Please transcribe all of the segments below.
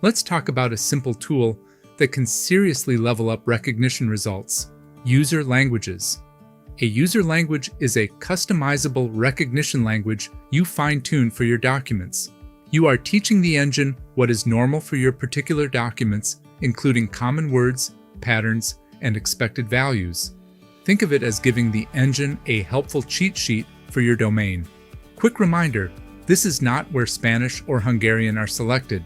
Let's talk about a simple tool that can seriously level up recognition results: user languages. A user language is a customizable recognition language you fine-tune for your documents. You are teaching the engine what is normal for your particular documents, including common words, patterns, and expected values. Think of it as giving the engine a helpful cheat sheet for your domain. Quick reminder, this is not where Spanish or Hungarian are selected.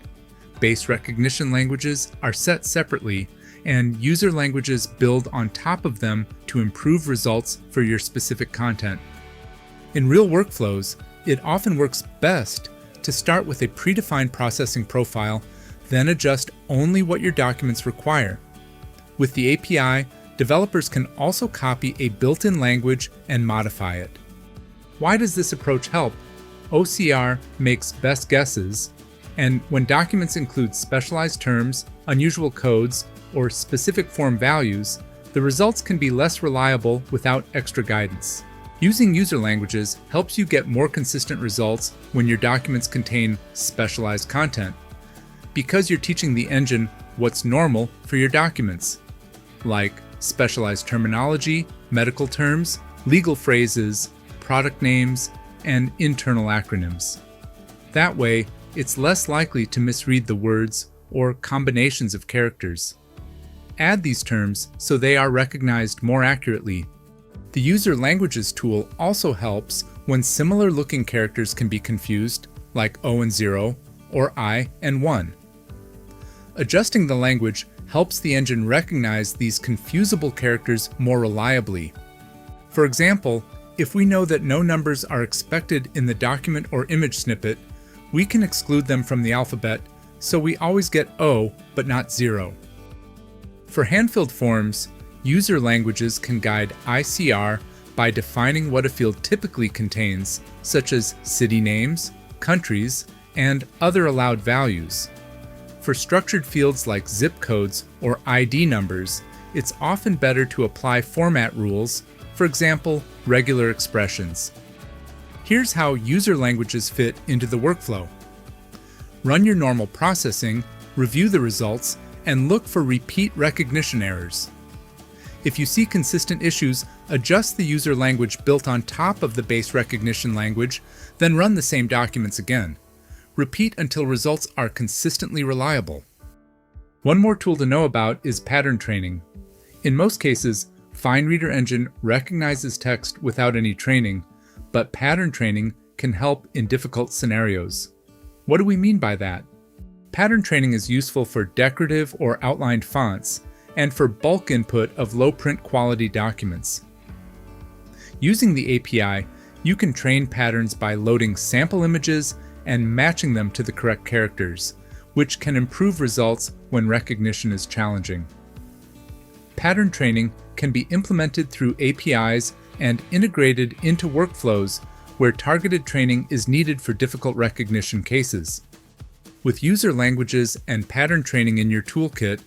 Base recognition languages are set separately, and user languages build on top of them to improve results for your specific content. In real workflows, it often works best to start with a predefined processing profile, then adjust only what your documents require. With the API, developers can also copy a built-in language and modify it. Why does this approach help? OCR makes best guesses, and when documents include specialized terms, unusual codes, or specific form values, the results can be less reliable without extra guidance. Using user languages helps you get more consistent results when your documents contain specialized content, because you're teaching the engine what's normal for your documents, like specialized terminology, medical terms, legal phrases, product names, and internal acronyms. That way, it's less likely to misread the words or combinations of characters. Add these terms so they are recognized more accurately. The User Languages tool also helps when similar-looking characters can be confused, like O and 0 or I and 1. Adjusting the language helps the engine recognize these confusable characters more reliably. For example, if we know that no numbers are expected in the document or image snippet, we can exclude them from the alphabet, so we always get O but not 0. For hand-filled forms, user languages can guide ICR by defining what a field typically contains, such as city names, countries, and other allowed values. For structured fields like zip codes or ID numbers, it's often better to apply format rules, for example, regular expressions. Here's how user languages fit into the workflow. Run your normal processing, review the results, and look for repeat recognition errors. If you see consistent issues, adjust the user language built on top of the base recognition language, then run the same documents again. Repeat until results are consistently reliable. One more tool to know about is pattern training. In most cases, FineReader Engine recognizes text without any training, but pattern training can help in difficult scenarios. What do we mean by that? Pattern training is useful for decorative or outlined fonts, and for bulk input of low print quality documents. Using the API, you can train patterns by loading sample images and matching them to the correct characters, which can improve results when recognition is challenging. Pattern training can be implemented through APIs and integrated into workflows where targeted training is needed for difficult recognition cases. With user languages and pattern training in your toolkit,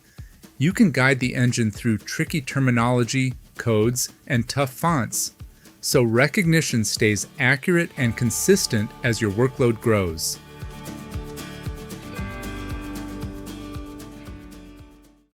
you can guide the engine through tricky terminology, codes, and tough fonts, so recognition stays accurate and consistent as your workload grows.